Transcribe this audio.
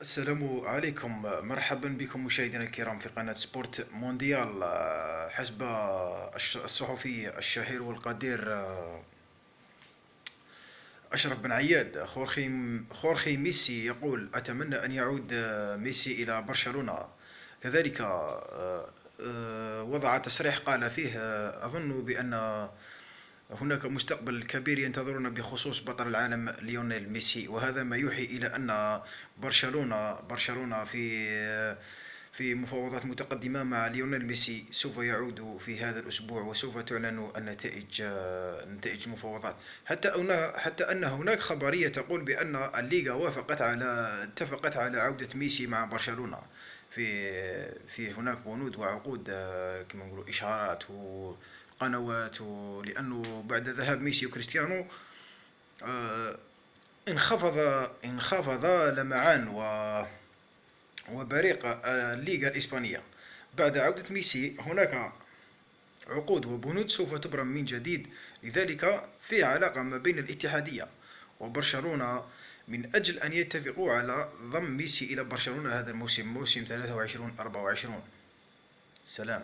السلام عليكم، مرحبا بكم مشاهدينا الكرام في قناة سبورت مونديال. حسب الصحفي الشهير والقدير أشرف بن عياد، خورخي ميسي يقول: أتمنى أن يعود ميسي إلى برشلونة. كذلك وضع تصريح قال فيه: أظن بأن هناك مستقبل كبير ينتظرنا بخصوص بطل العالم ليونيل ميسي، وهذا ما يوحي إلى أن برشلونة في مفاوضات متقدمة مع ليونيل ميسي سوف يعود في هذا الأسبوع، وسوف تعلن نتائج المفاوضات. حتى أن هناك خبرية تقول بأن الليغا اتفقت على عودة ميسي مع برشلونة. في هناك بنود وعقود، كما نقولوا إشارات وقنوات، لأنه بعد ذهاب ميسي وكريستيانو آه، انخفض لمعان وبريق الليغا الإسبانية. بعد عودة ميسي هناك عقود وبنود سوف تبرم من جديد، لذلك في علاقة ما بين الاتحادية وبرشلونة من أجل أن يتفقوا على ضم ميسي إلى برشلونة هذا الموسم، موسم 23-24. سلام.